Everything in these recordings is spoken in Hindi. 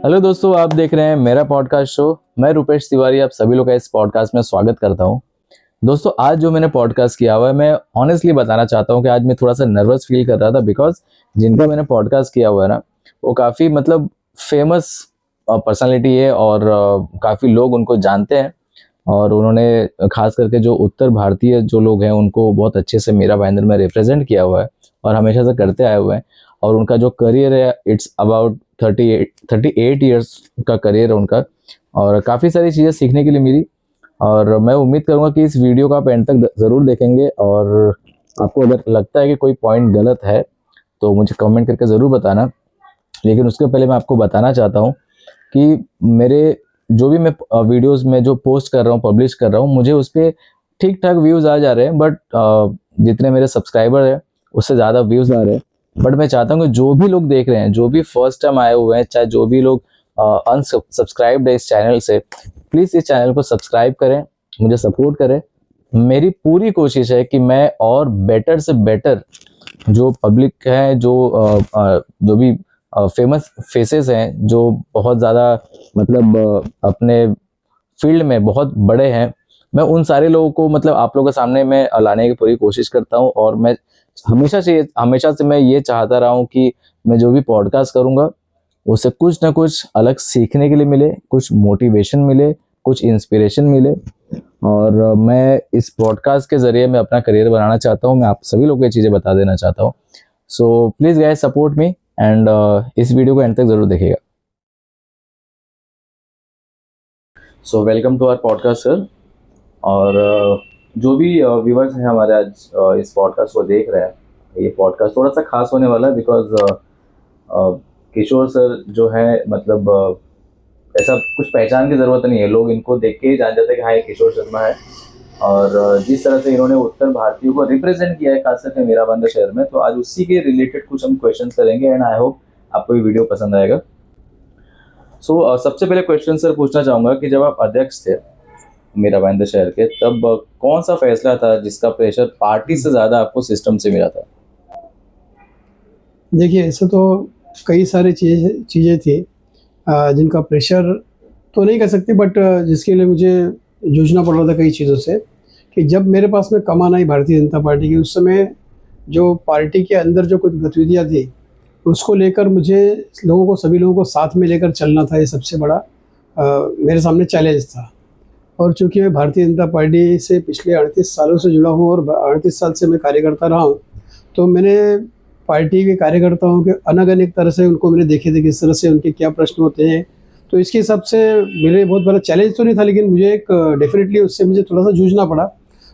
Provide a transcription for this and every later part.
हेलो दोस्तों, आप देख रहे हैं मेरा पॉडकास्ट शो। मैं रुपेश तिवारी आप सभी लोग का इस पॉडकास्ट में स्वागत करता हूं। दोस्तों, आज जो मैंने पॉडकास्ट किया हुआ है, मैं ऑनेस्टली बताना चाहता हूं कि आज मैं थोड़ा सा नर्वस फील कर रहा था बिकॉज जिनका मैंने पॉडकास्ट किया हुआ है ना, वो काफ़ी फेमस पर्सनालिटी है और काफ़ी लोग उनको जानते हैं। और उन्होंने खास करके जो उत्तर भारतीय जो लोग हैं उनको बहुत अच्छे से मेरा भाईंदर में रिप्रेजेंट किया हुआ है और हमेशा से करते आए हुए हैं। और उनका जो करियर है, इट्स अबाउट 38 ईयर्स का करियर है उनका। और काफ़ी सारी चीज़ें सीखने के लिए मिली। और मैं उम्मीद करूँगा कि इस वीडियो को आप एंड तक ज़रूर देखेंगे। और आपको अगर लगता है कि कोई पॉइंट गलत है तो मुझे कमेंट करके ज़रूर बताना। लेकिन उसके पहले मैं आपको बताना चाहता हूँ कि मेरे जो भी मैं वीडियोस में जो पोस्ट कर रहा हूँ, पब्लिश कर रहा हूँ, मुझे उस पर ठीक ठाक व्यूज़ आ जा रहे हैं। बट जितने मेरे सब्सक्राइबर हैं उससे ज़्यादा व्यूज़ आ रहे हैं। बट मैं चाहता हूँ कि जो भी लोग देख रहे हैं, जो भी फर्स्ट टाइम आए हुए हैं, चाहे जो भी लोग अनसब्सक्राइब्ड है इस चैनल से, प्लीज़ इस चैनल को सब्सक्राइब करें, मुझे सपोर्ट करें। मेरी पूरी कोशिश है कि मैं और बेटर से बेटर जो पब्लिक है, जो भी फेमस फेसेस हैं, जो बहुत ज़्यादा अपने फील्ड में बहुत बड़े हैं, मैं उन सारे लोगों को आप लोगों के सामने मैं लाने की पूरी कोशिश करता हूँ। और मैं हमेशा से मैं ये चाहता रहा हूँ कि मैं जो भी पॉडकास्ट करूँगा उससे कुछ ना कुछ अलग सीखने के लिए मिले, कुछ मोटिवेशन मिले, कुछ इंस्पिरेशन मिले। और मैं इस पॉडकास्ट के ज़रिए मैं अपना करियर बनाना चाहता हूँ। मैं आप सभी लोगों को ये चीज़ें बता देना चाहता हूँ। So please guys, support me and इस वीडियो को एंड तक ज़रूर देखिएगा। So welcome to our podcast sir. और जो भी व्यूवर्स हैं हमारे आज इस पॉडकास्ट को देख रहे हैं, ये पॉडकास्ट थोड़ा सा खास होने वाला है बिकॉज किशोर सर जो है ऐसा कुछ पहचान की ज़रूरत नहीं है, लोग इनको देख के ही जान जाते हैं कि हाँ ये किशोर शर्मा है। और जिस तरह से इन्होंने उत्तर भारतीयों को रिप्रेजेंट किया है खास करके मेरा बंदर शहर में, तो आज उसी के रिलेटेड कुछ हम क्वेश्चन करेंगे एंड आई होप आपको ये वीडियो पसंद आएगा। सो सबसे पहले क्वेश्चन सर पूछना चाहूँगा कि जब आप अध्यक्ष थे मेरा भाईंदर शहर के, तब कौन सा फैसला था जिसका प्रेशर पार्टी से ज़्यादा आपको सिस्टम से मिला था? देखिए, ऐसे तो कई सारी चीज़ें थी जिनका प्रेशर तो नहीं कह सकते, बट जिसके लिए मुझे जूझना पड़ रहा था कई चीज़ों से। कि जब मेरे पास में कमान आई भारतीय जनता पार्टी की, उस समय जो पार्टी के अंदर जो कुछ गतिविधियाँ थी, उसको लेकर मुझे सभी लोगों को साथ में लेकर चलना था। ये सबसे बड़ा मेरे सामने चैलेंज था। और चूँकि मैं भारतीय जनता पार्टी से पिछले 38 सालों से जुड़ा हूँ और 38 साल से मैं कार्यकर्ता रहा हूँ, तो मैंने पार्टी के कार्यकर्ताओं के अनग-अनग तरह से उनको मैंने देखे थे, किस तरह से उनके क्या प्रश्न होते हैं। तो इसके हिसाब से मेरे लिए बहुत बड़ा चैलेंज तो नहीं था, लेकिन मुझे एक डेफ़िनेटली उससे मुझे थोड़ा-सा जूझना पड़ा।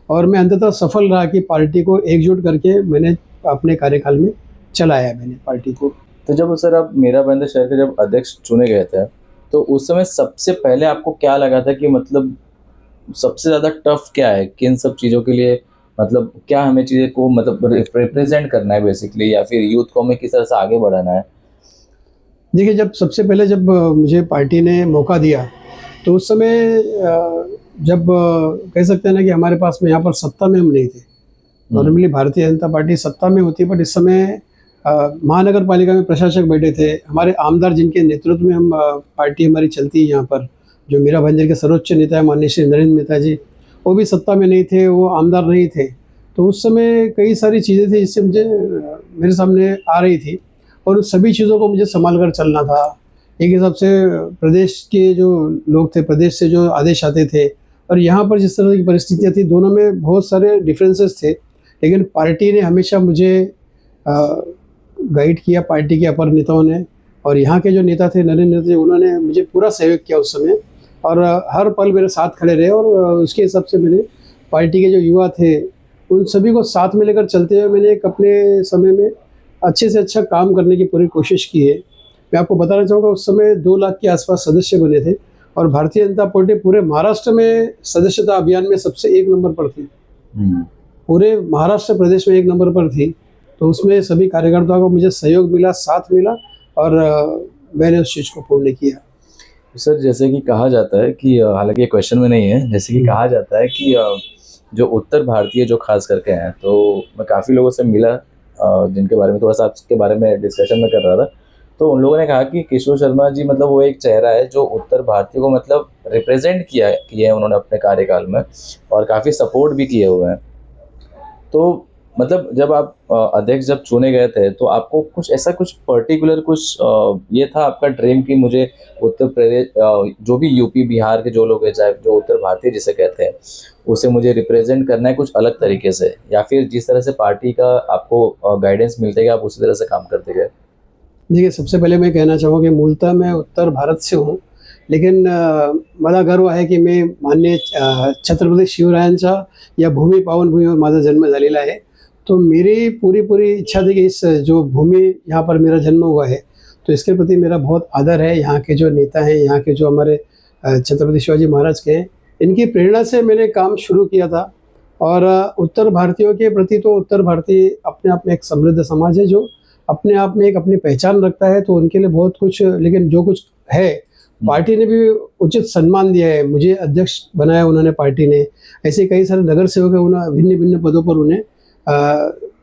और मैं अंततः सफल रहा कि पार्टी को एकजुट करके मैंने अपने कार्यकाल में चलाया मैंने पार्टी को। तो जब सर आप मेरा भाईंदर शहर के जब अध्यक्ष चुने गए थे, तो उस समय सबसे पहले आपको क्या लगा था कि सबसे ज़्यादा टफ क्या है? किन सब चीज़ों के लिए क्या हमें चीज़ें को रिप्रेजेंट करना है बेसिकली, या फिर यूथ को हमें किस तरह से आगे बढ़ाना है? देखिए, जब सबसे पहले जब मुझे पार्टी ने मौका दिया, तो उस समय जब कह सकते हैं ना कि हमारे पास में यहाँ पर सत्ता में हम नहीं थे। नॉर्मली भारतीय जनता पार्टी सत्ता में होती है, बट इस समय महानगर पालिका में प्रशासक बैठे थे। हमारे आमदार जिनके नेतृत्व में पार्टी हमारी चलती है यहाँ पर, जो मीरा भाईंदर के सर्वोच्च नेता है माननीय श्री नरेंद्र मेहता जी, वो भी सत्ता में नहीं थे, वो आमदार नहीं थे। तो उस समय कई सारी चीज़ें थी जिससे मुझे मेरे सामने आ रही थी, और उस सभी चीज़ों को मुझे सँभाल कर चलना था। एक हिसाब से प्रदेश के जो लोग थे, प्रदेश से जो आदेश आते थे, और यहाँ पर जिस तरह की परिस्थितियाँ थी, दोनों में बहुत सारे डिफरेंसेस थे। लेकिन पार्टी ने हमेशा मुझे गाइड किया, पार्टी के अपर नेताओं ने। और यहाँ के जो नेता थे नरेंद्र नेता जी, उन्होंने मुझे पूरा सहयोग किया उस समय, और हर पल मेरे साथ खड़े रहे। और उसके हिसाब से मैंने पार्टी के जो युवा थे उन सभी को साथ में लेकर चलते हुए मैंने एक अपने समय में अच्छे से अच्छा काम करने की पूरी कोशिश की है। मैं आपको बताना चाहूँगा, उस समय 2 लाख के आसपास सदस्य बने थे, और भारतीय जनता पार्टी पूरे महाराष्ट्र में सदस्यता अभियान में सबसे 1 नंबर पर थी। पूरे महाराष्ट्र प्रदेश में 1 नंबर पर थी। तो उसमें सभी कार्यकर्ताओं को मुझे सहयोग मिला, साथ मिला, और मैंने उस चीज़ को पूर्ण किया। सर, जैसे कि कहा जाता है कि हालांकि ये क्वेश्चन में नहीं है, जैसे कि कहा जाता है कि जो उत्तर भारतीय जो खास करके हैं, तो मैं काफ़ी लोगों से मिला जिनके बारे में थोड़ा सा आपके बारे में डिस्कशन में कर रहा था। तो उन लोगों ने कहा कि किशोर शर्मा जी मतलब वो एक चेहरा है जो उत्तर भारतीय को मतलब रिप्रेजेंट किया है उन्होंने अपने कार्यकाल में, और काफ़ी सपोर्ट भी किए हुए हैं। तो मतलब जब आप अध्यक्ष जब चुने गए थे तो आपको कुछ ऐसा कुछ पर्टिकुलर कुछ ये था आपका ड्रीम कि मुझे उत्तर प्रदेश जो भी यूपी बिहार के जो लोग हैं, चाहे जो उत्तर भारतीय जिसे कहते हैं, उसे मुझे रिप्रेजेंट करना है कुछ अलग तरीके से, या फिर जिस तरह से पार्टी का आपको गाइडेंस मिलते गया आप उसी तरह से काम करते गए? देखिए, सबसे पहले मैं कहना चाहूँगा कि मूलतः मैं उत्तर भारत से हूँ, लेकिन मला गर्व आहे की मी माननीय छत्रपती शिवरायांचा या भूमी पावन भूमीवर माझा जन्म झालेला आहे. तो मेरी पूरी इच्छा थी कि इस जो भूमि यहाँ पर मेरा जन्म हुआ है, तो इसके प्रति मेरा बहुत आदर है. यहाँ के जो नेता हैं, यहाँ के जो हमारे छत्रपति शिवाजी महाराज के हैं, इनकी प्रेरणा से मैंने काम शुरू किया था. और उत्तर भारतीयों के प्रति तो उत्तर भारतीय अपने आप में एक समृद्ध समाज है जो अपने आप में एक अपनी पहचान रखता है, तो उनके लिए बहुत कुछ, लेकिन जो कुछ है, पार्टी ने भी उचित सम्मान दिया है. मुझे अध्यक्ष बनाया उन्होंने पार्टी ने. ऐसे कई सारे नगर सेवक हैं, उन्हें भिन्न-भिन्न पदों पर उन्हें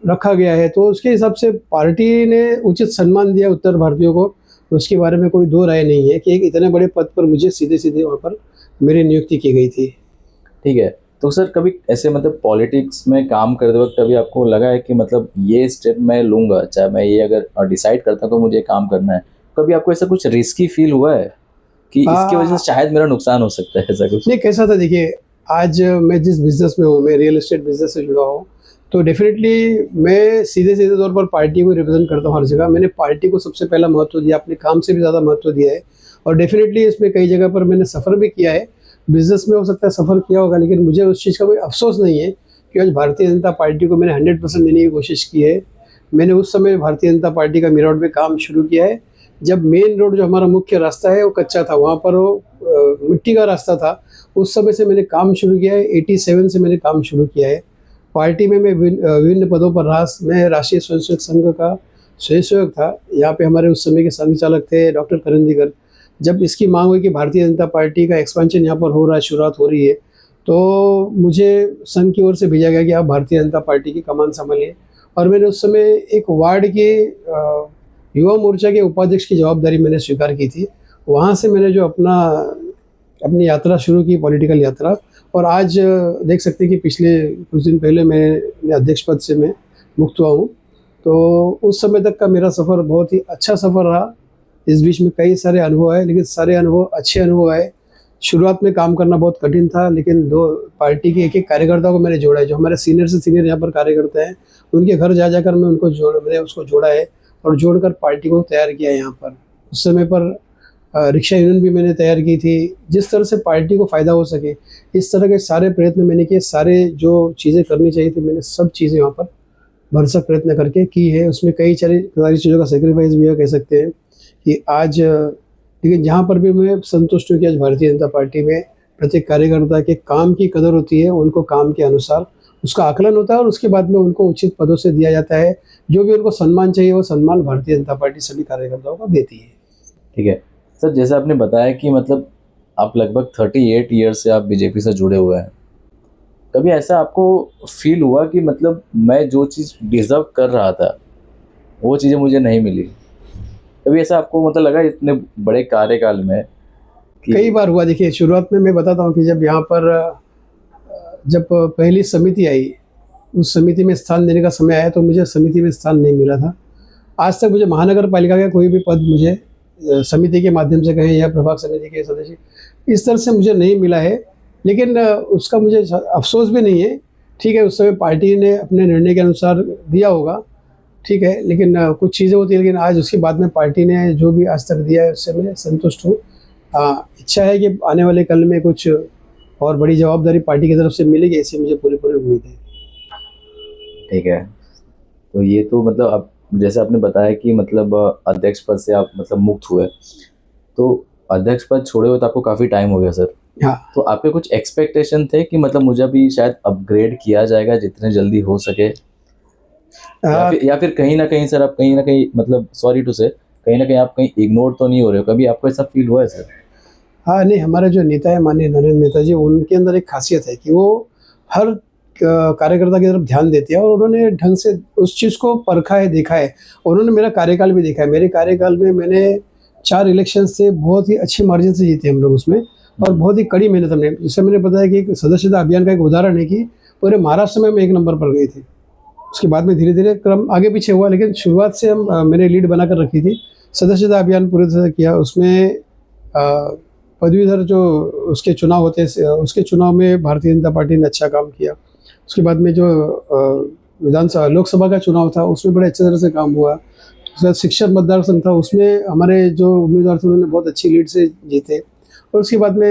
रखा गया है. तो उसके हिसाब से पार्टी ने उचित सम्मान दिया उत्तर भारतीयों को, तो उसके बारे में कोई दो राय नहीं है कि एक इतने बड़े पद पर मुझे सीधे-सीधे वहाँ पर मेरी नियुक्ति की गई थी. ठीक है। तो सर कभी ऐसे मतलब पॉलिटिक्स में काम करते वक़्त कभी आपको लगा है कि मतलब ये स्टेप मैं लूँगा, चाहे मैं ये अगर डिसाइड करता हूँ तो मुझे काम करना है। कभी आपको ऐसा कुछ रिस्की फ़ील हुआ है कि इसकी वज़ह आ, से शायद मेरा नुकसान हो सकता है, ऐसा कुछ? नहीं, कैसा था देखिए, आज मैं जिस बिज़नेस में हूँ, मैं रियल एस्टेट बिज़नेस से जुड़ा हूँ, तो डेफ़िनेटली मैं सीधे-सीधे तौर पर पार्टी को रिप्रेज़ेंट करता हूँ हर जगह. मैंने पार्टी को सबसे पहला महत्व दिया, अपने काम से भी ज़्यादा महत्व दिया है. और डेफ़िनेटली इसमें कई जगह पर मैंने सफ़र भी किया है. बिज़नेस में हो सकता है सफ़र किया होगा, लेकिन मुझे उस चीज़ का कोई अफ़सोस नहीं है कि आज भारतीय जनता पार्टी को मैंने 100% देने की कोशिश की है. मैंने उस समय भारतीय जनता पार्टी का मीरठ में काम शुरू किया है, जब मेन रोड जो हमारा मुख्य रास्ता है वो कच्चा था, वहाँ पर वो मिट्टी का रास्ता था. उस समय से मैंने काम शुरू किया है. 87 से मैंने काम शुरू किया है. पार्टी में मैं विभिन्न पदों पर रहा. मैं राष्ट्रीय स्वयंसेवक संघ का स्वयंसेवक था. यहाँ पे हमारे उस समय के संघ चालक थे डॉक्टर करंदीकर. जब इसकी मांग हुई कि भारतीय जनता पार्टी का एक्सपेंशन यहाँ पर हो रहा है, शुरुआत हो रही है, तो मुझे संघ की ओर से भेजा गया कि आप भारतीय जनता पार्टी की कमान संभालिए. और मैंने उस समय एक वार्ड के युवा मोर्चा के उपाध्यक्ष की जवाबदारी मैंने स्वीकार की थी. वहाँ से मैंने जो अपनी यात्रा शुरू की, पॉलिटिकल यात्रा. और आज देख सकते हैं कि पिछले कुछ दिन पहले मैं अध्यक्ष पद से मैं मुक्त हुआ हूँ. तो उस समय तक का मेरा सफ़र बहुत ही अच्छा सफ़र रहा. इस बीच में कई सारे अनुभव आए, लेकिन सारे अनुभव अच्छे अनुभव आए. शुरुआत में काम करना बहुत कठिन था, लेकिन दो पार्टी के एक-एक कार्यकर्ता को मैंने जोड़ा है, जो हमारे सीनियर से सीनियर यहाँ पर कार्यकर्ता हैं, उनके घर जा-जाकर मैंने उसको जोड़ा है और जोड़कर पार्टी को तैयार किया है यहाँ पर. उस समय पर रिक्शा यूनियन भी मैंने तैयार की थी, जिस तरह से पार्टी को फ़ायदा हो सके, इस तरह के सारे प्रयत्न मैंने किए. सारे जो चीज़ें करनी चाहिए थी, मैंने सब चीज़ें वहाँ पर भरसक प्रयत्न करके की है. उसमें कई सारी चीज़ों का सैक्रिफाइस भी है, कह सकते हैं कि आज, लेकिन जहाँ पर भी मैं संतुष्ट हूँ कि आज भारतीय जनता पार्टी में प्रत्येक कार्यकर्ता के काम की कदर होती है. उनको काम के अनुसार उसका आकलन होता है और उसके बाद में उनको उचित पदों से दिया जाता है. जो भी उनको सम्मान चाहिए, वो सम्मान भारतीय जनता पार्टी सभी कार्यकर्ताओं को देती है. ठीक है। सर जैसे आपने बताया कि मतलब आप लगभग 38 ईयर से आप बीजेपी से जुड़े हुए हैं। कभी ऐसा आपको फ़ील हुआ कि मतलब मैं जो चीज़ डिज़र्व कर रहा था, वो चीज़ें मुझे नहीं मिली? कभी ऐसा आपको मतलब लगा इतने बड़े कार्यकाल में कई कि बार हुआ. देखिए, शुरुआत में मैं बताता हूँ कि जब यहाँ पर जब पहली समिति आई, उस समिति में स्थान देने का समय आया, तो मुझे समिति में स्थान नहीं मिला था. आज तक मुझे महानगर पालिका का कोई भी पद मुझे समिति के माध्यम से कहें या प्रभाग समिति के सदस्य, इस तरह से मुझे नहीं मिला है. लेकिन उसका मुझे अफ़सोस भी नहीं है. ठीक है, उस समय पार्टी ने अपने निर्णय के अनुसार दिया होगा, ठीक है, लेकिन कुछ चीज़ें होती हैं, लेकिन आज उसके बाद में पार्टी ने जो भी आज तक दिया है, उससे मैं संतुष्ट हूँ. इच्छा है कि आने वाले कल में कुछ और बड़ी जवाबदारी पार्टी की तरफ से मिलेगी, ऐसी मुझे पूरी उम्मीद है. ठीक है। तो ये तो मतलब अब जैसे आपने बताया कि मतलब अध्यक्ष पद से आप मतलब मुक्त हुए। तो अध्यक्ष पद छोड़े हुए तो आपको काफ़ी टाइम हो गया सर। हाँ. तो आपके कुछ एक्सपेक्टेशन थे कि मतलब मुझे अभी शायद अपग्रेड किया जाएगा जितने जल्दी हो सके? अ, या फिर कहीं न कहीं सर आप कहीं न कहीं मतलब सॉरी टू से कहीं न कहीं आप कहीं इग्नोर तो नहीं हो रहे हो? कभी आपको ऐसा फ़ील हुआ है सर? हाँ, नहीं, हमारे जो नेता है माननीय नरेंद्र नेता जी, उनके अंदर एक ख़ासियत है कि वो हर कार्यकर्ता की तरफ ध्यान देते हैं और उन्होंने ढंग से उस चीज़ को परखा है, देखा है। और उन्होंने मेरा कार्यकाल भी देखा है। मेरे कार्यकाल में मैंने 4 इलेक्शंस से बहुत ही अच्छे मार्जिन से जीते हम लोग उसमें, और बहुत ही कड़ी मेहनत हमने, जैसे मैंने बताया कि एक सदस्यता अभियान का एक उदाहरण है कि पूरे महाराष्ट्र में हम 1 नंबर पर गए थे। उसके बाद में धीरे-धीरे क्रम आगे पीछे हुआ, लेकिन शुरुआत से मैंने लीड बनाकर रखी थी। सदस्यता अभियान पूरी तरह से किया। उसमें पदवीधर जो उसके चुनाव होते हैं, उसके चुनाव में भारतीय जनता पार्टी ने अच्छा काम किया। उसके बाद में जो विधानसभा लोकसभा का चुनाव था, उसमें बड़े अच्छे तरह से काम हुआ। उसके बाद शिक्षक मतदार संघ था, उसमें हमारे जो उम्मीदवार थे उन्होंने बहुत अच्छी लीड से जीते। और उसके बाद में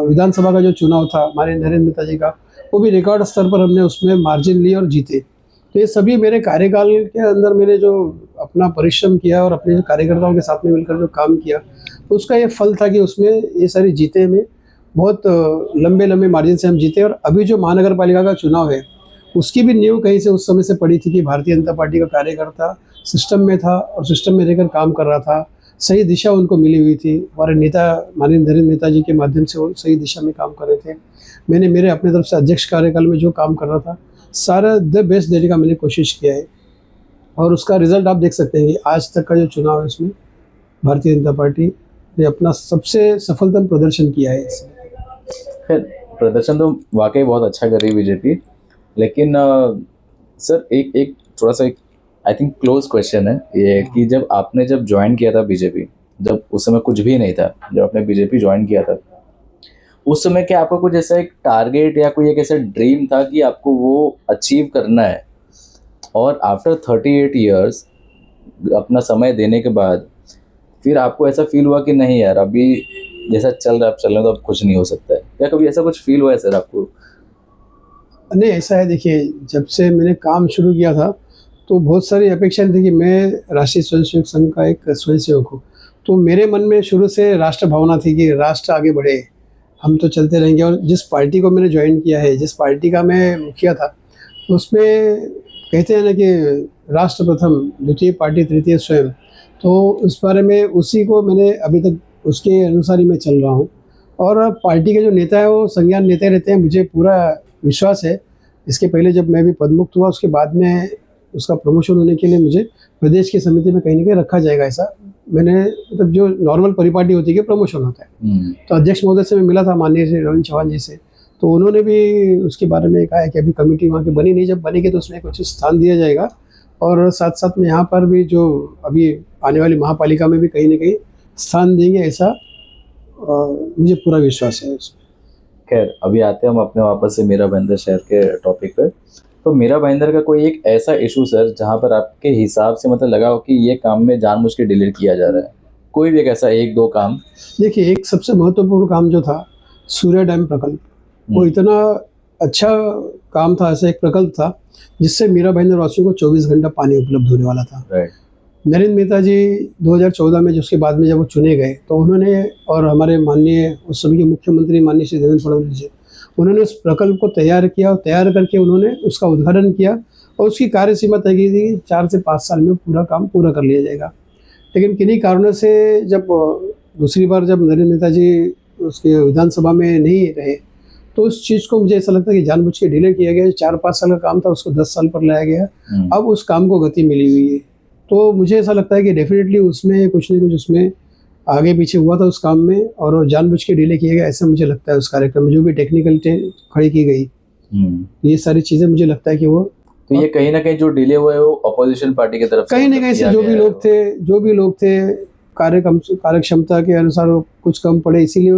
विधानसभा का जो चुनाव था हमारे नरेंद्र मेहता जी का, वो भी रिकॉर्ड स्तर पर हमने उसमें मार्जिन लिए और जीते। तो ये सभी मेरे कार्यकाल के अंदर मैंने जो अपना परिश्रम किया और अपने कार्यकर्ताओं के साथ में मिलकर जो काम किया, उसका ये फल था कि उसमें ये सारी जीते में बहुत लंबे मार्जिन से हम जीते। और अभी जो महानगर पालिका का चुनाव है, उसकी भी नींव कहीं से उस समय से पड़ी थी कि भारतीय जनता पार्टी का कार्यकर्ता सिस्टम में था और सिस्टम में रहकर काम कर रहा था। सही दिशा उनको मिली हुई थी। हमारे नेता माननीय नरेंद्र मेहता जी के माध्यम से वो सही दिशा में काम कर रहे थे। मैंने मेरे अपने तरफ से अध्यक्ष कार्यकाल में जो काम कर रहा था, सारा द बेस्ट देने का मैंने कोशिश किया है। और उसका रिजल्ट आप देख सकते हैं कि आज तक का जो चुनाव है उसमें भारतीय जनता पार्टी ने अपना सबसे सफलतम प्रदर्शन किया है इसमें। खैर, प्रदर्शन तो वाकई बहुत अच्छा कर रही है बीजेपी, लेकिन सर एक एक थोड़ा सा एक आई थिंक क्लोज क्वेश्चन है ये कि जब ज्वाइन किया था बीजेपी, जब उस समय कुछ भी नहीं था, जब आपने बीजेपी ज्वाइन किया था, उस समय क्या आपका कुछ ऐसा एक टारगेट या कोई एक ऐसा ड्रीम था कि आपको वो अचीव करना है? और आफ्टर 38 ईयर्स अपना समय देने के बाद फिर आपको ऐसा फील हुआ कि नहीं यार, अभी जैसा चल रहा है अब चलने तो अब कुछ नहीं हो सकता है? क्या कभी ऐसा कुछ फील हुआ है सर आपको? नहीं, ऐसा है, देखिए, जब से मैंने काम शुरू किया था तो बहुत सारी अपेक्षाएं थी कि मैं राष्ट्रीय स्वयंसेवक संघ का एक स्वयंसेवक हूँ। तो मेरे मन में शुरू से राष्ट्र भावना थी कि राष्ट्र आगे बढ़े, हम तो चलते रहेंगे। और जिस पार्टी को मैंने ज्वाइन किया है, जिस पार्टी का मैं मुखिया था, उसमें कहते हैं ना कि राष्ट्र प्रथम, द्वितीय पार्टी, तृतीय स्वयं। तो उस बारे में उसी को मैंने अभी तक उसके अनुसार ही मैं चल रहा हूँ। और पार्टी के जो नेता है वो संज्ञान लेते रहते हैं, मुझे पूरा विश्वास है। इसके पहले जब मैं भी पदमुक्त हुआ, उसके बाद में उसका प्रमोशन होने के लिए मुझे प्रदेश की समिति में कहीं न कहीं रखा जाएगा। ऐसा मैंने, मतलब जो नॉर्मल परिपाटी होती है कि प्रमोशन होता है। तो अध्यक्ष महोदय से मैं मिला था, माननीय श्री रविंद्र चौहान जी से, तो उन्होंने भी उसके बारे में कहा है कि अभी कमेटी वहाँ की बनी नहीं, जब बनेगी तो उसमें कुछ स्थान दिया जाएगा। और साथ-साथ में यहाँ पर भी जो अभी आने वाली महापालिका में भी कहीं न कहीं स्थान देंगे, ऐसा मुझे पूरा विश्वास है उसमें। खैर, अभी आते हैं हम अपने वापस से मीरा भाईंदर शहर के टॉपिक पे। तो मीरा भाईंदर का कोई एक ऐसा इशू सर जहाँ पर आपके हिसाब से मतलब लगा हो कि ये काम में जानबूझ के डिलीट किया जा रहा है? कोई भी एक ऐसा 1-2 काम? देखिए, एक सबसे महत्वपूर्ण काम जो था, सूर्य डैम प्रकल्प, वो इतना अच्छा काम था, ऐसा एक प्रकल्प था जिससे मीरा भाईंदर वासियों को 24 घंटा पानी उपलब्ध होने वाला था। राइट। नरेंद्र मेहता जी 2014 में, उसके बाद में जब वो चुने गए, तो उन्होंने, और हमारे माननीय उस समय के मुख्यमंत्री माननीय श्री देवेंद्र फडणवीस जी, उन्होंने उस प्रकल्प को तैयार किया और तैयार करके उन्होंने उसका उद्घाटन किया और उसकी कार्यसीमा तय की थी 4 से 5 साल में पूरा काम पूरा कर लिया जाएगा। लेकिन किन्हीं कारणों से जब दूसरी बार जब नरेंद्र मेहता जी उसके विधानसभा में नहीं रहे, तो उस चीज़ को मुझे ऐसा लगता है कि जानबूझ के डिले किया गया। 4-5 साल का काम था, उसको 10 साल पर लाया गया। अब उस काम को गति मिली हुई है। तो मुझे ऐसा लगता है कि डेफिनेटली उसमें कुछ न कुछ उसमें आगे पीछे हुआ था उस काम में, और जानबूझ के डिले किया गया, ऐसा मुझे लगता है। उस कार्यक्रम में जो भी टेक्निकल खड़ी की गई, ये सारी चीज़ें मुझे लगता है कि वो, तो ये कहीं ना कहीं जो डिले हुआ है वो अपोजिशन पार्टी की तरफ से कहीं ना कहीं से जो भी लोग थे कार्यक्षमता के अनुसार वो कुछ कम पड़े, इसीलिए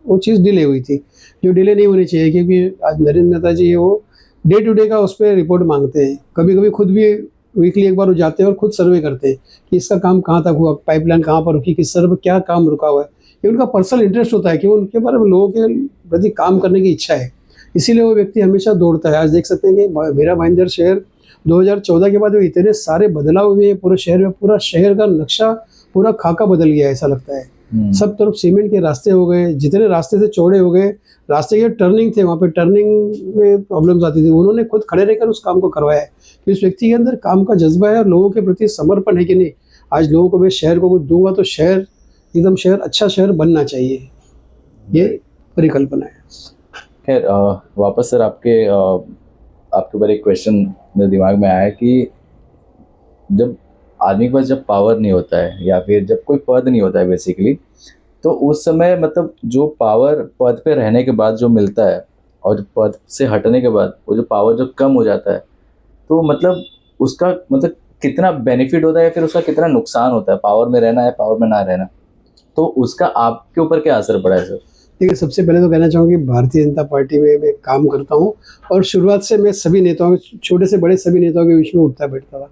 वो चीज़ डिले हुई थी, जो डिले नहीं होनी चाहिए। क्योंकि आज नरेंद्र मेहता जी वो डे टू डे का उस पर रिपोर्ट मांगते हैं। कभी कभी खुद भी वीकली एक बार वो जाते हैं और खुद सर्वे करते हैं कि इसका काम कहाँ तक हुआ, पाइपलाइन कहाँ पर रुकी, किस तरह पर क्या काम रुका हुआ है। ये उनका पर्सनल इंटरेस्ट होता है कि उनके बारे में लोगों के प्रति काम करने की इच्छा है, इसीलिए वो व्यक्ति हमेशा दौड़ता है। आज देख सकते हैं कि मीरा भाईंदर शहर 2014 के बाद जो इतने सारे बदलाव हुए हैं पूरे शहर में, पूरा शहर का नक्शा, पूरा खाका बदल गया, ऐसा लगता है। सब तरफ सीमेंट के रास्ते हो गए, जितने रास्ते से चौड़े हो गए, रास्ते के टर्निंग थे, वहाँ पे टर्निंग में प्रॉब्लम्स आती थी, उन्होंने खुद खड़े रहकर उस काम को करवाया है कि उस व्यक्ति के अंदर काम का जज्बा है और लोगों के प्रति समर्पण है कि नहीं, आज लोगों को मैं शहर को कुछ दूंगा तो शहर एकदम शहर अच्छा शहर बनना चाहिए, ये परिकल्पना है। खैर, वापस सर आपके आपके ऊपर एक क्वेश्चन मेरे दिमाग में आया कि जब आदमी के पास जब पावर नहीं होता है या फिर जब कोई पद नहीं होता है बेसिकली, तो उस समय मतलब जो पावर पद पे रहने के बाद जो मिलता है और पद से हटने के बाद वो जो पावर जो कम हो जाता है, तो मतलब उसका मतलब कितना बेनिफिट होता है या फिर उसका कितना नुकसान होता है, पावर में रहना है पावर में ना रहना, तो उसका आपके ऊपर क्या असर पड़ा है सर? देखिए, सबसे पहले तो कहना चाहूँगा कि भारतीय जनता पार्टी में मैं काम करता हूँ और शुरुआत से मैं सभी नेताओं, छोटे से बड़े सभी नेताओं के बीच में उठता बैठता था।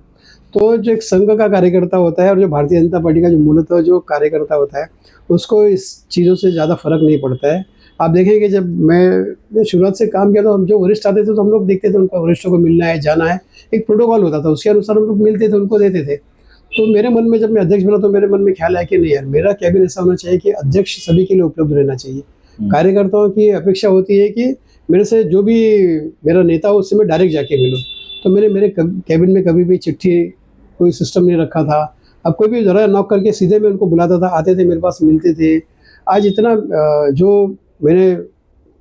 तो जो एक संघ का कार्यकर्ता होता है और जो भारतीय जनता पार्टी का जो मूलतः जो कार्यकर्ता होता है, उसको इस चीज़ों से ज़्यादा फ़र्क नहीं पड़ता है। आप देखेंगे जब मैं शुरुआत से काम किया तो हम जो वरिष्ठ आते थे तो हम लोग देखते थे उनको वरिष्ठों को मिलना है, जाना है, एक प्रोटोकॉल होता था, उसके अनुसार हम लोग मिलते थे, उनको देते थे। तो मेरे मन में जब मैं अध्यक्ष बना तो मेरे मन में ख्याल आया कि नहीं यार, मेरा कैबिन ऐसा होना चाहिए कि अध्यक्ष सभी के लिए उपलब्ध रहना चाहिए। कार्यकर्ताओं की अपेक्षा होती है कि मेरे से जो भी मेरा नेता हो उससे मैं डायरेक्ट जाके मिलूँ। तो मैंने मेरे कैबिन में कभी भी चिट्ठी कोई सिस्टम नहीं रखा था। अब कोई भी ज़रा नॉक करके सीधे मैं उनको बुलाता था, आते थे मेरे पास मिलते थे। आज इतना जो मैंने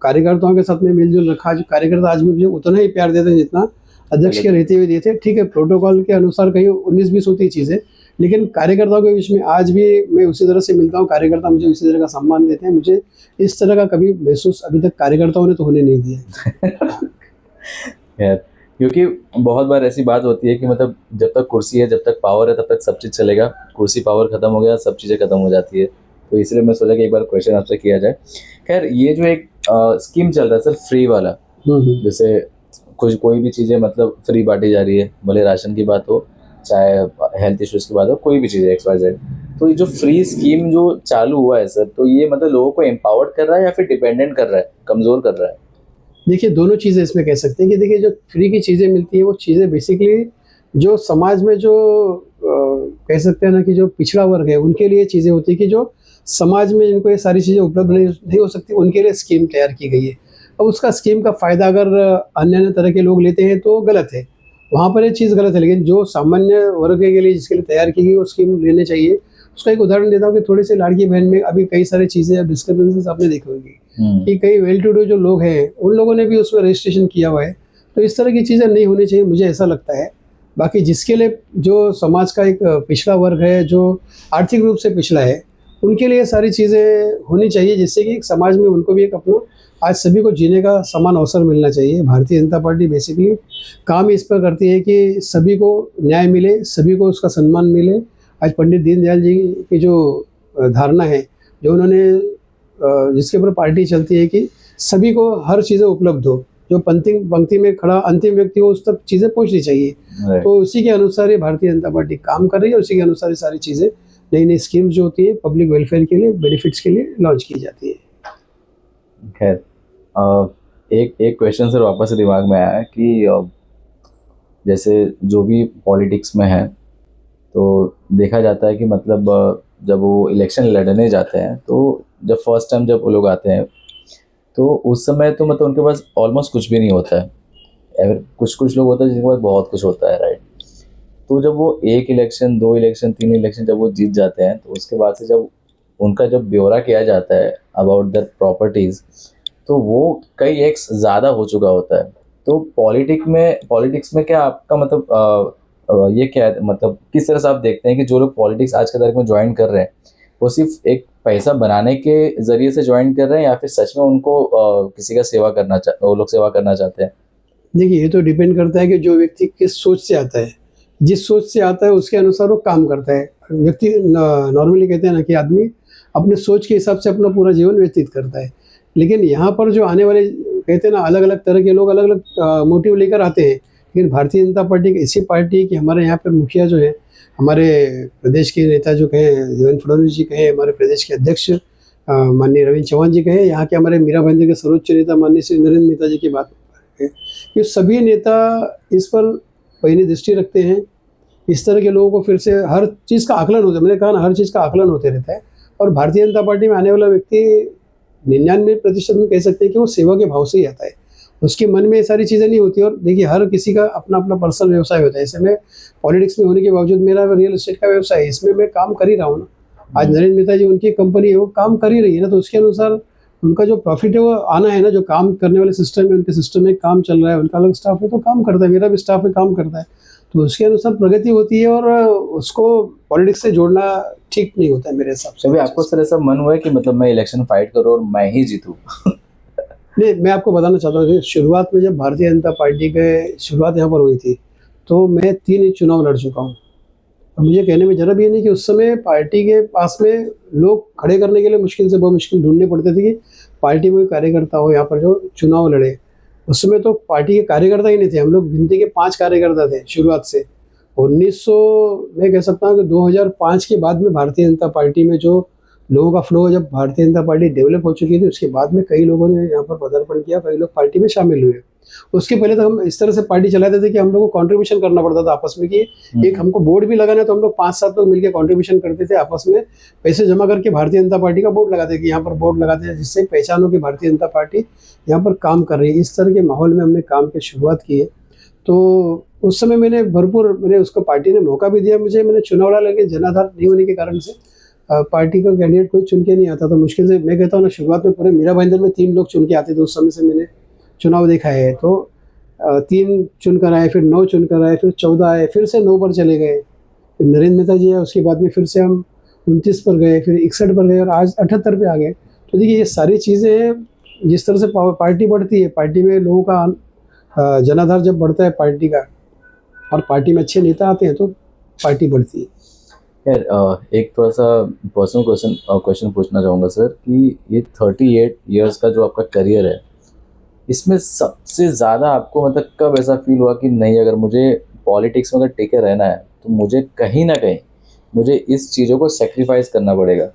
कार्यकर्ताओं के साथ में मिल-जुल रखा, जो कार्यकर्ता आज भी मुझे उतना ही प्यार देते हैं जितना अध्यक्ष के रहते हुए दिए थे। ठीक है, प्रोटोकॉल के अनुसार कहीं 19-20 होती है चीज़ें, लेकिन कार्यकर्ताओं के बीच में आज भी मैं उसी तरह से मिलता हूँ, कार्यकर्ता मुझे उसी तरह का सम्मान देते हैं। मुझे इस तरह का कभी महसूस अभी तक कार्यकर्ताओं ने तो होने नहीं दिया है। यार, क्योंकि बहुत बार ऐसी बात होती है कि मतलब जब तक कुर्सी है, जब तक पावर है, तब तक सब चीज़ चलेगा। कुर्सी पावर खत्म हो गया, सब चीज़ें खत्म हो जाती है। तो इसलिए मैं सोचा कि एक बार क्वेश्चन आपसे किया जाए। खैर, ये जो एक स्कीम चल रहा है सर, फ्री वाला, जैसे कुछ कोई भी चीज़ें मतलब फ्री बांटी जा रही है, भले राशन की बात हो, चाहे हेल्थ इश्यूज़ की बात हो, कोई भी चीज़ है XYZ। तो ये जो फ्री स्कीम जो चालू हुआ है सर, तो ये मतलब लोगों को एम्पावर्ड कर रहा है या फिर डिपेंडेंट कर रहा है, कमज़ोर कर रहा है? देखिए, दोनों चीज़ें इसमें कह सकते हैं कि देखिए जो फ्री की चीज़ें मिलती हैं वो चीज़ें बेसिकली जो समाज में जो कह सकते हैं ना कि जो पिछड़ा वर्ग है उनके लिए चीज़ें होती हैं कि जो समाज में जिनको ये सारी चीज़ें उपलब्ध नहीं हो सकती, उनके लिए स्कीम तैयार की गई है। अब उसका स्कीम का फ़ायदा अगर अन्य-अन्य तरह के लोग लेते हैं तो गलत है, वहाँ पर ये चीज़ गलत है। लेकिन जो सामान्य वर्ग के लिए जिसके लिए तैयार की गई वो स्कीम लेनी चाहिए। उसका एक उदाहरण देता हूँ कि थोड़ी-सी लाड़की बहन में अभी कई सारी चीज़ें अब डिस्क्रिपेंसीज़ आपने देखी होंगी कि कई वेल टू डू जो लोग हैं, उन लोगों ने भी उसमें रजिस्ट्रेशन किया हुआ है। तो इस तरह की चीज़ें नहीं होनी चाहिए, मुझे ऐसा लगता है। बाकी जिसके लिए जो समाज का एक पिछड़ा वर्ग है, जो आर्थिक रूप से पिछड़ा है, उनके लिए सारी चीज़ें होनी चाहिए जिससे कि समाज में उनको भी एक अपना आज सभी को जीने का समान अवसर मिलना चाहिए। भारतीय जनता पार्टी बेसिकली काम इस पर करती है कि सभी को न्याय मिले, सभी को उसका सम्मान मिले। आज पंडित दीनदयाल जी की जो धारणा है, जो उन्होंने जिसके ऊपर पार्टी चलती है कि सभी को हर चीज़ें उपलब्ध हो, जो पंक्ति में खड़ा अंतिम व्यक्ति हो उस तक चीज़ें पहुँचनी चाहिए। तो उसी के अनुसार ये भारतीय जनता पार्टी काम कर रही है, उसी के अनुसार ये सारी चीज़ें नई-नई स्कीम्स जो होती है पब्लिक वेलफेयर के लिए, बेनिफिट्स के लिए लॉन्च की जाती है। खैर, एक एक क्वेश्चन सर वापस से दिमाग में आया है कि जैसे जो भी पॉलिटिक्स में है, तो देखा जाता है कि मतलब जब वो इलेक्शन लड़ने जाते हैं, तो जब फर्स्ट टाइम जब वो लोग आते हैं, तो उस समय तो मतलब उनके पास ऑलमोस्ट कुछ भी नहीं होता है। अगर कुछ-कुछ लोग होते हैं जिनके पास बहुत कुछ होता है, राइट? तो जब वो 1 इलेक्शन, 2 इलेक्शन, 3 इलेक्शन जब वो जीत जाते हैं, तो उसके बाद से जब उनका जब ब्यौरा किया जाता है अबाउट देयर प्रॉपर्टीज़, तो वो कई एक्स ज़्यादा हो चुका होता है। तो पॉलिटिक्स में क्या आपका मतलब ये क्या है, मतलब किस तरह से आप देखते हैं कि जो लोग पॉलिटिक्स आज के तारीख में जॉइन कर रहे हैं, वो सिर्फ़ एक पैसा बनाने के ज़रिए से जॉइन कर रहे हैं या फिर सच में उनको किसी का वो लोग सेवा करना चाहते हैं? देखिए, ये तो डिपेंड करता है कि जो व्यक्ति किस सोच से आता है। जिस सोच से आता है उसके अनुसार वो काम करता है। व्यक्ति नॉर्मली कहते हैं ना कि आदमी अपने सोच के हिसाब से अपना पूरा जीवन व्यतीत करता है। लेकिन यहाँ पर जो आने वाले कहते हैं ना अलग-अलग तरह के लोग अलग-अलग मोटिव लेकर आते हैं। लेकिन भारतीय जनता पार्टी एक ऐसी पार्टी है कि हमारे यहाँ पे मुखिया जो है, हमारे प्रदेश के नेता जो कहें देवेंद्र फडणवीस जी कहें, हमारे प्रदेश के अध्यक्ष माननीय रविंद्र चौहान जी कहें, यहाँ के हमारे मीरा भाईंदर के सर्वोच्च नेता माननीय श्री नरेंद्र मेहता जी की बात है कि सभी नेता इस पर पैनी दृष्टि रखते हैं। इस तरह के लोगों को फिर से हर चीज़ का आकलन होता है, मैंने कहा ना हर चीज़ का आकलन होते रहता है। और भारतीय जनता पार्टी में आने वाला व्यक्ति 99% में कह सकते हैं कि वो सेवा के भाव से ही आता है। उसके मन में ये सारी चीज़ें नहीं होती। और देखिए हर किसी का अपना-अपना पर्सनल व्यवसाय होता है। ऐसे में पॉलिटिक्स में होने के बावजूद मेरा रियल एस्टेट का व्यवसाय है, इसमें मैं काम कर ही रहा हूँ ना। आज नरेंद्र मेहता जी उनकी कंपनी है, वो काम कर ही रही है ना, तो उसके अनुसार उनका जो प्रॉफिट है वो आना है ना, जो काम करने वाले सिस्टम है, उनके सिस्टम में काम चल रहा है, उनका अलग स्टाफ है तो काम करता है, मेरा भी स्टाफ है काम करता है, तो उसके अनुसार प्रगति होती है। और उसको पॉलिटिक्स से जोड़ना ठीक नहीं होता है मेरे हिसाब से। कभी आपको सर ऐसा मन हुआ है कि मतलब मैं इलेक्शन फाइट करूँ और मैं ही जीतूँ? नहीं, मैं आपको बताना चाहता हूँ कि शुरुआत में जब भारतीय जनता पार्टी के शुरुआत यहाँ पर हुई थी, तो मैं 3 चुनाव लड़ चुका हूँ। और मुझे कहने में ज़रा भी ये नहीं कि उस समय पार्टी के पास में लोग खड़े करने के लिए मुश्किल से बहुत मुश्किल ढूँढने पड़ते थे कि पार्टी में कोई कार्यकर्ता हो यहाँ पर जो चुनाव लड़े। उस समय तो पार्टी के कार्यकर्ता ही नहीं थे, हम लोग गिनती के 5 कार्यकर्ता थे शुरुआत से। 1900 मैं कह सकता हूँ कि 2005 के बाद में भारतीय जनता पार्टी में जो लोगों का फ्लो, जब भारतीय जनता पार्टी डेवलप हो चुकी थी, उसके बाद में कई लोगों ने यहाँ पर पदार्पण किया, कई लोग पार्टी में शामिल हुए। उसके पहले तो हम इस तरह से पार्टी चलाते थे कि हम लोग को कंट्रीब्यूशन करना पड़ता था आपस में, कि एक हमको बोर्ड भी लगाना है तो हम लोग 5-7 लोग मिलकर कंट्रीब्यूशन करते थे, आपस में पैसे जमा करके भारतीय जनता पार्टी का बोर्ड लगाते कि यहाँ पर बोर्ड लगाते हैं, जिससे पहचान हो कि भारतीय जनता पार्टी यहाँ पर काम कर रही है। इस तरह के माहौल में हमने काम की शुरुआत की है। तो उस समय मैंने उसको पार्टी ने मौका भी दिया मुझे, मैंने चुनाव लड़ा, लेकिन जनाधार नहीं होने के कारण से पार्टी का कैंडिडेट कोई चुन के नहीं आता था। मुश्किल से मैं कहता हूँ ना, शुरुआत में पूरे मीरा भाईंदर में 3 लोग चुन के आते थे, उस समय से मैंने चुनाव देखा है। तो 3 चुन कर आए, फिर 9 चुन कर आए, फिर 14 आए, फिर से 9 पर चले गए, फिर नरेंद्र मेहता जी आए, उसके बाद में फिर से हम 29 पर गए, फिर 61 पर गए और आज 78 पे आ गए। तो देखिए ये सारी चीज़ें हैं, जिस तरह से पार्टी बढ़ती है, पार्टी में लोगों का जनाधार जब बढ़ता है पार्टी का, और पार्टी में अच्छे नेता आते हैं तो पार्टी बढ़ती है। यार एक थोड़ा सा पर्सनल क्वेश्चन पूछना चाहूँगा सर, कि ये 38 इयर्स का जो आपका करियर है, इसमें सबसे ज़्यादा आपको मतलब कब ऐसा फील हुआ कि नहीं, अगर मुझे पॉलिटिक्स में अगर टिके रहना है तो मुझे कहीं ना कहीं मुझे इस चीज़ों को सेक्रीफाइस करना पड़ेगा?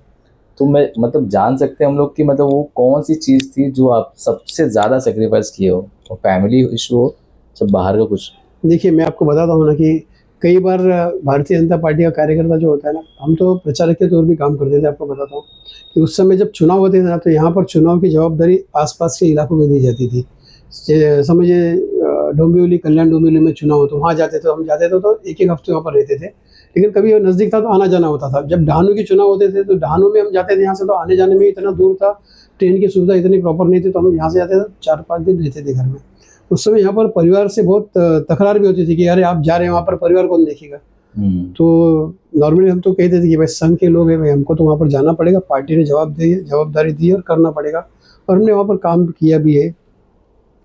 तो मैं मतलब जान सकते हैं हम लोग कि मतलब वो कौन सी चीज़ थी जो आप सबसे ज़्यादा सेक्रीफाइस किए हो, और फैमिली इशू हो, सब बाहर का कुछ? देखिए, मैं आपको बताता हूँ ना कि कई बार भारतीय जनता पार्टी का कार्यकर्ता जो होता है ना, हम तो प्रचारक के तौर भी काम करते थे। आपको बताता हूँ कि उस समय जब चुनाव होते थे ना, तो यहाँ पर चुनाव की जवाबदारी आसपास के इलाकों में दी जाती थी। समझिए डोंबिवली, कल्याण डोंबिवली में चुनाव हो तो वहाँ जाते थे, हम जाते थे तो एक हफ्ते वहाँ पर रहते थे। लेकिन कभी वो नज़दीक था तो आना जाना होता था। जब डहाणू के चुनाव होते थे तो डहाणू में हम जाते थे, यहाँ से तो आने जाने में इतना दूर था, ट्रेन की सुविधा इतनी प्रॉपर नहीं थी, तो हम यहाँ से जाते थे, 4-5 दिन रहते थे घर में। उस समय यहाँ पर परिवार से बहुत तकरार भी होती थी कि अरे आप जा रहे हैं वहाँ पर, परिवार कौन देखेगा। तो नॉर्मली हम तो कहते थे कि भाई संघ के लोग हैं, भाई हमको तो वहाँ पर जाना पड़ेगा, पार्टी ने जवाबदारी दी और करना पड़ेगा, और हमने वहाँ पर काम किया भी है।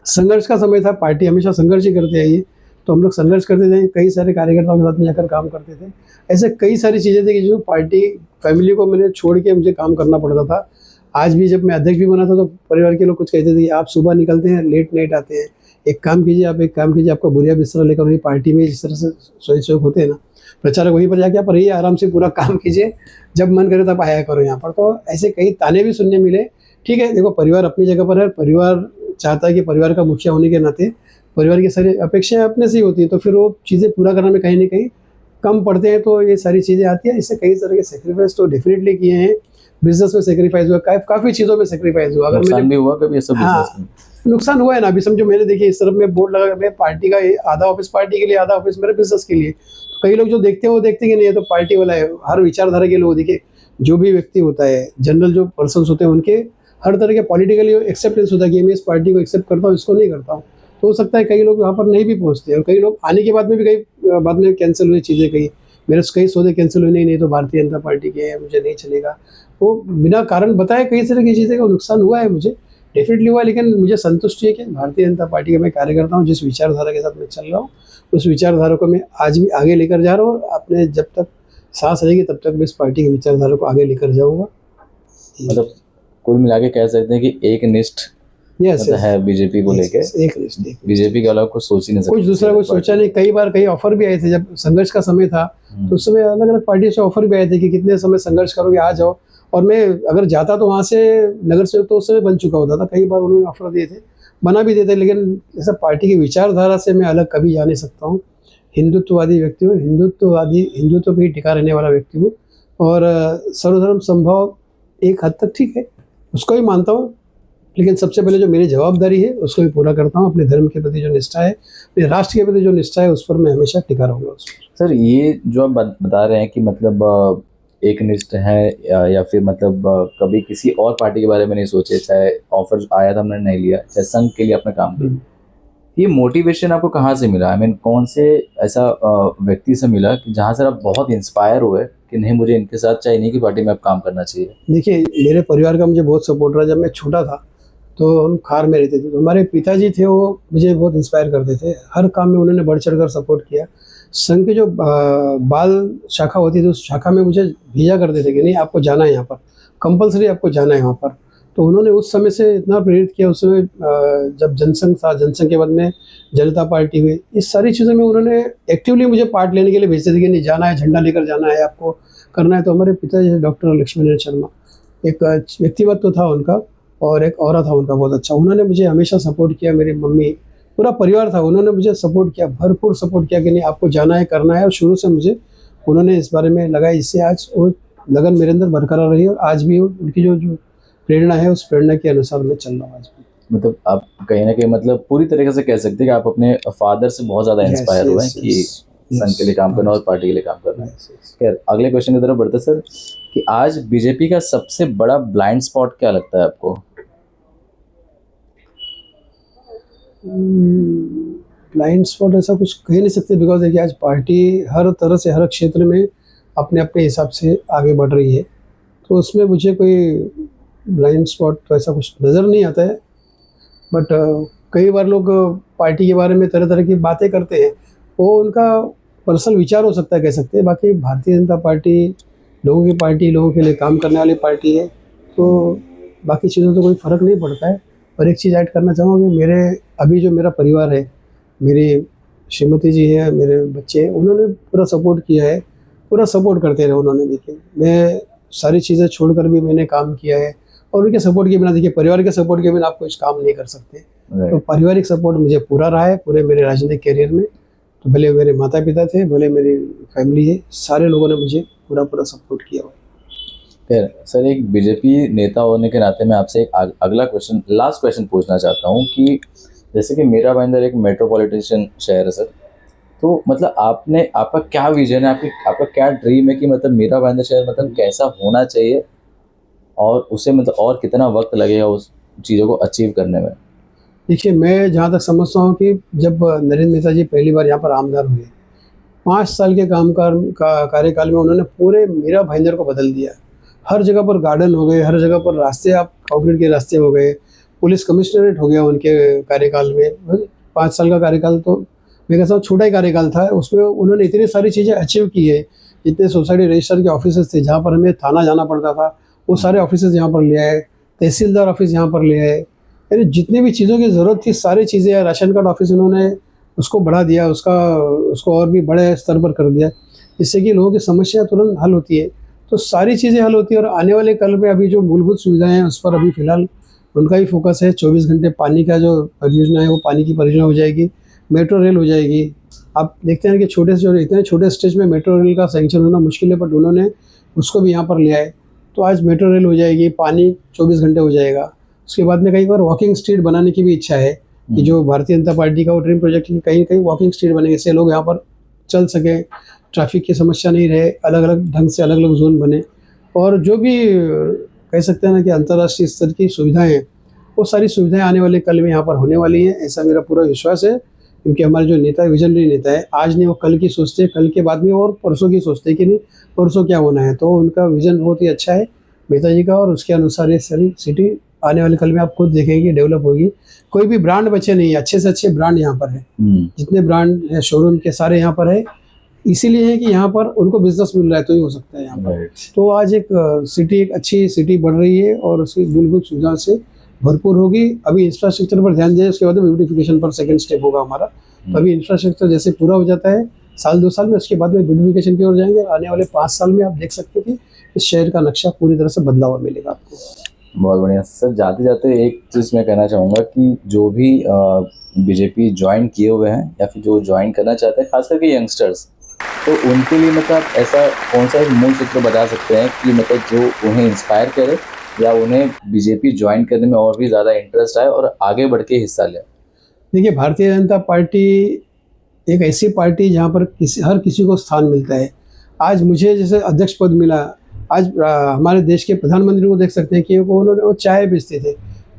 संघर्ष का समय था, पार्टी हमेशा संघर्ष ही करते आई है, तो हम लोग संघर्ष करते थे, कई सारे कार्यकर्ताओं के साथ में जाकर काम करते थे। ऐसे कई सारी चीज़ें थी कि जो पार्टी फैमिली को मैंने छोड़ के मुझे काम करना पड़ता था। आज भी जब मैं अध्यक्ष भी बना था तो परिवार के लोग कुछ कहते थे कि आप सुबह निकलते हैं, लेट नाइट आते हैं, एक काम कीजिए, आपका बुढ़िया बिस्तरा लेकर वही पार्टी में जिस तरह से स्वयंसेवक होते हैं ना, प्रचारक, वहीं पर जाके आप रहिए, आराम से पूरा काम कीजिए, जब मन करे तब आया करो यहाँ पर। तो ऐसे कई ताने भी सुनने मिले। ठीक है, देखो परिवार अपनी जगह पर है, परिवार चाहता है कि परिवार का मुखिया होने के नाते परिवार की सारी अपेक्षाएं अपने से ही होती है, तो फिर वो चीज़ें पूरा करने में कहीं ना कहीं कम पड़ते हैं, तो ये सारी चीज़ें आती है। इससे कई तरह के सेक्रीफाइस तो डेफिनेटली किए हैं। बिजनेस में सेक्रीफाइस हुआ, काफ़ी चीज़ों में सेक्रीफाइस हुआ। अगर नुकसान भी हुआ कभी ऐसा हाँ, बिजनेस में? नुकसान हुआ है ना। अभी समझो मैंने, देखिए इस तरफ में बोर्ड लगा, मैं पार्टी का आधा ऑफिस पार्टी के लिए, आधा ऑफिस मेरे बिजनेस के लिए। तो कई लोग जो देखते हैं वो देखते हैं कि नहीं ये तो पार्टी वाला है। हर विचारधारा के लोग, देखिए जो भी व्यक्ति होता है, जनरल जो पर्सन्स होते हैं, उनके हर तरह के पॉलिटिकली एक्सेप्टेंस होता है कि मैं इस पार्टी को एक्सेप्ट करता हूँ, इसको नहीं करता हूँ। तो हो सकता है कई लोग वहाँ पर नहीं भी पहुँचते, और कई लोग आने के बाद में भी कई बाद में कैंसिल हुई चीज़ें, मेरे कई सौदे कैंसिल हुए, नहीं तो भारतीय जनता पार्टी के हैं, मुझे नहीं चलेगा। वो बिना कारण बताए कई तरह की चीज़ें का नुकसान हुआ है मुझे, डेफिनेटली हुआ है। लेकिन मुझे संतुष्टि है कि भारतीय जनता पार्टी का मैं कार्यकर्ता हूँ, जिस विचारधारा के साथ मैं चल रहा हूँ, उस विचारधारा को मैं आज भी आगे लेकर जा रहा हूँ, और अपने जब तक सांस रहेगी तब तक मैं इस पार्टी की विचारधारा को आगे लेकर जाऊँगा। मतलब कुल मिला के कह सकते हैं कि एक निष्ठ मतलब है बीजेपी को लेके, एक बीजेपी के अलावा कुछ सोच ही नहीं सकते, कुछ दूसरा कुछ सोचा नहीं। कई बार कई ऑफर भी आए थे, जब संघर्ष का समय था तो उस समय अलग अलग पार्टी से ऑफर भी आए थे कि कितने समय संघर्ष करोगे, आ जाओ। और मैं अगर जाता तो वहाँ से नगर सेवक तो उस समय बन चुका होता था। कई बार उन्होंने ऑफर दिए थे, बना भी देते, लेकिन ऐसा पार्टी की विचारधारा से मैं अलग कभी जा नहीं सकता हूँ। हिंदुत्ववादी व्यक्ति हूँ, हिंदुत्व पे ही टिका रहने वाला व्यक्ति हूँ, और सर्वधर्म संभव एक हद तक ठीक है, उसको ही मानता हूँ। लेकिन सबसे पहले जो मेरी जवाबदारी है उसको भी पूरा करता हूँ। अपने धर्म के प्रति जो निष्ठा है, अपने राष्ट्र के प्रति जो निष्ठा है, उस पर मैं हमेशा टिका रहूँगा। सर ये जो आप बता रहे हैं कि मतलब एकनिष्ठ हैं या फिर मतलब कभी किसी और पार्टी के बारे में नहीं सोचे, चाहे ऑफर आया था हमने नहीं लिया, चाहे संघ के लिए अपना काम किया, ये मोटिवेशन आपको कहाँ से मिला? आई मीन कौन से ऐसा व्यक्ति से मिला कि जहाँ से आप बहुत इंस्पायर हुए कि नहीं मुझे इनके साथ चाहे इन्हीं की पार्टी में अब काम करना चाहिए? देखिए, मेरे परिवार का मुझे बहुत सपोर्ट रहा। जब मैं छोटा था तो हम खार में रहते थे, तो हमारे पिताजी थे वो मुझे बहुत इंस्पायर करते थे। हर काम में उन्होंने बढ़ चढ़ कर सपोर्ट किया। संघ की जो बाल शाखा होती थी उस शाखा में मुझे भेजा करते थे कि नहीं आपको जाना है यहाँ पर, कंपल्सरी आपको जाना है वहाँ पर। तो उन्होंने उस समय से इतना प्रेरित किया। उस समय जब जनसंघ था, जनसंघ के बाद में जनता पार्टी हुई, इस सारी चीज़ों में उन्होंने एक्टिवली मुझे पार्ट लेने के लिए भेजते थे कि नहीं जाना है, झंडा लेकर जाना है, आपको करना है। तो हमारे पिताजी डॉक्टर लक्ष्मीनारायण शर्मा, एक व्यक्तित्व तो था उनका और एक ऑरा था उनका बहुत अच्छा। उन्होंने मुझे हमेशा सपोर्ट किया। मेरी मम्मी, पूरा परिवार था, उन्होंने मुझे सपोर्ट किया, भरपूर सपोर्ट किया कि नहीं आपको जाना है, करना है। और शुरू से मुझे उन्होंने इस बारे में लगाई, इससे आज वो लगन मेरे अंदर बरकरार रही है और आज भी उनकी जो प्रेरणा है उस प्रेरणा के अनुसार मैं चल रहा हूँ आज भी। मतलब आप कहीं ना कहीं मतलब पूरी तरीके से कह सकते हैं कि आप अपने फादर से बहुत ज़्यादा इंस्पायर हुए हैं कि संघ के लिए काम करना और पार्टी के लिए काम करना है। खैर अगले क्वेश्चन की तरफ बढ़ते सर, कि आज बीजेपी का सबसे बड़ा ब्लाइंड स्पॉट क्या लगता है आपको? ब्लाइंड स्पॉट ऐसा कुछ कह नहीं सकते, बिकॉज देखिए आज पार्टी हर तरह से हर क्षेत्र में अपने अपने हिसाब से आगे बढ़ रही है। तो उसमें मुझे कोई ब्लाइंड स्पॉट तो ऐसा कुछ नज़र नहीं आता है। बट कई बार लोग पार्टी के बारे में तरह तरह की बातें करते हैं, वो उनका पर्सनल विचार हो सकता है, कह सकते हैं। बाकी भारतीय जनता पार्टी लोगों की पार्टी, लोगों के लिए काम करने वाली पार्टी है, तो बाकी चीज़ों तो कोई फ़र्क नहीं पड़ता है। और एक चीज़ ऐड करना चाहूँगा कि मेरे अभी जो मेरा परिवार है, मेरी श्रीमती जी है, मेरे बच्चे हैं, उन्होंने पूरा सपोर्ट किया है, पूरा सपोर्ट करते रहे उन्होंने। देखिए मैं सारी चीज़ें छोड़कर भी मैंने काम किया है और उनके सपोर्ट के बिना, देखिए परिवार के सपोर्ट के बिना आप कुछ काम नहीं कर सकते। तो पारिवारिक सपोर्ट मुझे पूरा रहा है पूरे मेरे राजनीतिक करियर में। तो भले मेरे माता पिता थे, भले मेरी फैमिली है, सारे लोगों ने मुझे पूरा पूरा सपोर्ट किया हुआ है। खैर सर, एक बीजेपी नेता होने के नाते मैं आपसे एक अगला क्वेश्चन, लास्ट क्वेश्चन पूछना चाहता हूँ कि जैसे कि मेरा भाईंदर एक मेट्रोपॉलिटन शहर है सर, तो मतलब आपने आपका क्या विजन है, आपका क्या ड्रीम है कि मतलब मेरा भाईंदर शहर मतलब कैसा होना चाहिए और उसे मतलब और कितना वक्त लगेगा उस चीज़ों को अचीव करने में? देखिए मैं जहाँ तक समझता हूँ कि जब नरेंद्र नेता जी पहली बार यहाँ पर आमदार हुए, 5 साल के कार्यकाल में उन्होंने पूरे मीरा भाईंदर को बदल दिया। हर जगह पर गार्डन हो गए, हर जगह पर रास्ते, आप कंक्रीट के रास्ते हो गए, पुलिस कमिश्नरेट हो गया उनके कार्यकाल में। 5 साल का कार्यकाल तो मैं कहता हूँ छोटा ही कार्यकाल था, उसमें उन्होंने इतनी सारी चीज़ें अचीव की है। जितने सोसाइटी रजिस्ट्रार के ऑफिसेज थे जहाँ पर हमें थाना जाना पड़ता था, वो सारे ऑफिसेज यहाँ पर ले आए, तहसीलदार ऑफिस यहाँ पर ले आए। यानी जितनी भी चीज़ों की ज़रूरत थी सारी चीज़ें, राशन कार्ड ऑफिस उन्होंने उसको बढ़ा दिया, उसको और भी बड़े स्तर पर कर दिया, जिससे कि लोगों की समस्या तुरंत हल होती है। तो सारी चीज़ें हल होती है और आने वाले कल में अभी जो मूलभूत सुविधाएं हैं उस पर अभी फ़िलहाल उनका ही फोकस है। 24 घंटे पानी का जो परियोजना है वो पानी की परियोजना हो जाएगी, मेट्रो रेल हो जाएगी। आप देखते हैं कि छोटे से इतने छोटे स्टेज में मेट्रो रेल का सैंक्शन होना मुश्किल है, बट उन्होंने उसको भी यहाँ पर ले आए। तो आज मेट्रो रेल हो जाएगी, पानी 24 घंटे हो जाएगा। उसके बाद में कई बार वॉकिंग स्ट्रीट बनाने की भी इच्छा है कि जो भारतीय जनता पार्टी का वो ड्रीम प्रोजेक्ट है, कहीं कहीं वॉकिंग स्ट्रीट बने, इससे लोग यहाँ पर चल सके, ट्रैफिक की समस्या नहीं रहे, अलग अलग ढंग से अलग अलग जोन बने। और जो भी कह सकते हैं ना कि अंतर्राष्ट्रीय स्तर की सुविधाएं हैं, वो सारी सुविधाएं आने वाले कल में यहाँ पर होने वाली हैं, ऐसा मेरा पूरा विश्वास है। क्योंकि हमारे जो नेता विजनरी नेता है, आज नहीं वो कल की सोचते हैं, कल के बाद में और परसों की सोचते हैं कि नहीं परसों क्या होना है। तो उनका विजन बहुत ही अच्छा है नेताजी का, और उसके अनुसार ये सारी सिटी आने वाले कल में आप खुद देखेंगे डेवलप होगी। कोई भी ब्रांड बचे नहीं है, अच्छे से अच्छे ब्रांड यहाँ पर है, जितने ब्रांड है शोरूम के सारे यहाँ पर है। इसीलिए है कि यहाँ पर उनको बिजनेस मिल रहा है तो ही हो सकता है यहाँ पर। तो आज एक सिटी, एक अच्छी सिटी बढ़ रही है और उसकी मूलभूत सुविधा से भरपूर होगी। अभी इंफ्रास्ट्रक्चर पर ध्यान दें, उसके बाद में ब्यूटिफिकेशन पर सेकंड स्टेप होगा हमारा। तो अभी इंफ्रास्ट्रक्चर जैसे पूरा हो जाता है साल 2 साल में, उसके बाद में ब्यूटिफिकेशन की ओर जाएंगे। आने वाले 5 साल में आप देख सकते हैं कि इस शहर का नक्शा पूरी तरह से बदला हुआ मिलेगा आपको। बहुत बढ़िया सर। जाते जाते एक चीज़ मैं कहना चाहूँगा कि जो भी बीजेपी ज्वाइन किए हुए हैं या फिर जो ज्वाइन करना चाहते हैं, खास करके यंगस्टर्स, तो उनके लिए मतलब ऐसा कौन सा एक मूल सूत्र बता सकते हैं कि मतलब जो उन्हें इंस्पायर करे या उन्हें बीजेपी ज्वाइन करने में और भी ज़्यादा इंटरेस्ट आए और आगे बढ़ के हिस्सा ले? देखिए भारतीय जनता पार्टी एक ऐसी पार्टी जहाँ पर हर किसी को स्थान मिलता है। आज मुझे जैसे अध्यक्ष पद मिला, आज हमारे देश के प्रधानमंत्री को देख सकते हैं कि वो चाय बेचते थे,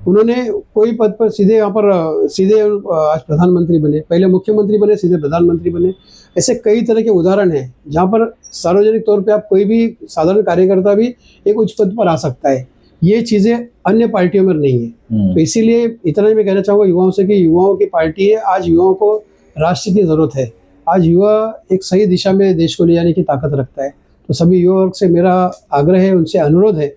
उन्होंने कोई पद पर सीधे यहाँ पर सीधे आज प्रधानमंत्री बने, पहले मुख्यमंत्री बने, सीधे प्रधानमंत्री बने। ऐसे कई तरह के उदाहरण हैं जहाँ पर सार्वजनिक तौर पे आप कोई भी साधारण कार्यकर्ता भी एक उच्च पद पर आ सकता है। ये चीज़ें अन्य पार्टियों में नहीं है। तो इसीलिए इतना ही मैं कहना चाहूँगा युवाओं से कि युवाओं की पार्टी है, आज युवाओं को राष्ट्र की ज़रूरत है। आज युवा एक सही दिशा में देश को ले जाने की ताकत रखता है। तो सभी युवा वर्ग से मेरा आग्रह है, उनसे अनुरोध है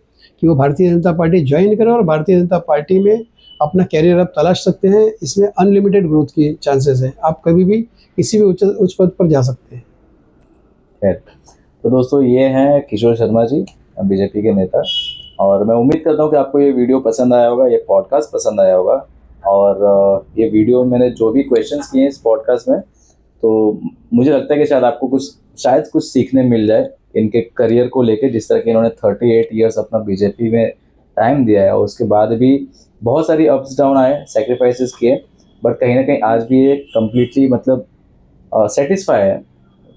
कि वो भारतीय जनता पार्टी ज्वाइन करें और भारतीय जनता पार्टी में अपना कैरियर आप तलाश सकते हैं। इसमें अनलिमिटेड ग्रोथ की चांसेस हैं, आप कभी भी किसी भी उच्च पद पर जा सकते हैं। खैर, तो दोस्तों ये हैं किशोर शर्मा जी, बीजेपी के नेता, और मैं उम्मीद करता हूँ कि आपको ये वीडियो पसंद आया होगा, ये पॉडकास्ट पसंद आया होगा। और ये वीडियो मैंने जो भी क्वेश्चंस किए हैं इस पॉडकास्ट में, तो मुझे लगता है कि शायद कुछ सीखने मिल जाए इनके करियर को लेके। जिस तरह के इन्होंने 38 ईयर्स अपना बीजेपी में टाइम दिया है और उसके बाद भी बहुत सारी अप्स डाउन आए, सेक्रीफाइसेस किए, बट कहीं ना कहीं आज भी ये कम्प्लीटली मतलब सेटिस्फाई है,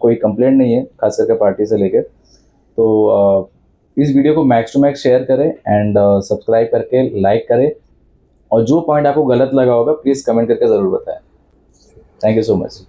कोई कंप्लेंट नहीं है खास करके पार्टी से लेकर। तो इस वीडियो को मैक्स टू मैक्स शेयर करें एंड सब्सक्राइब करके लाइक करें, और जो पॉइंट आपको गलत लगा होगा प्लीज़ कमेंट करके ज़रूर बताएं। Thank you so much.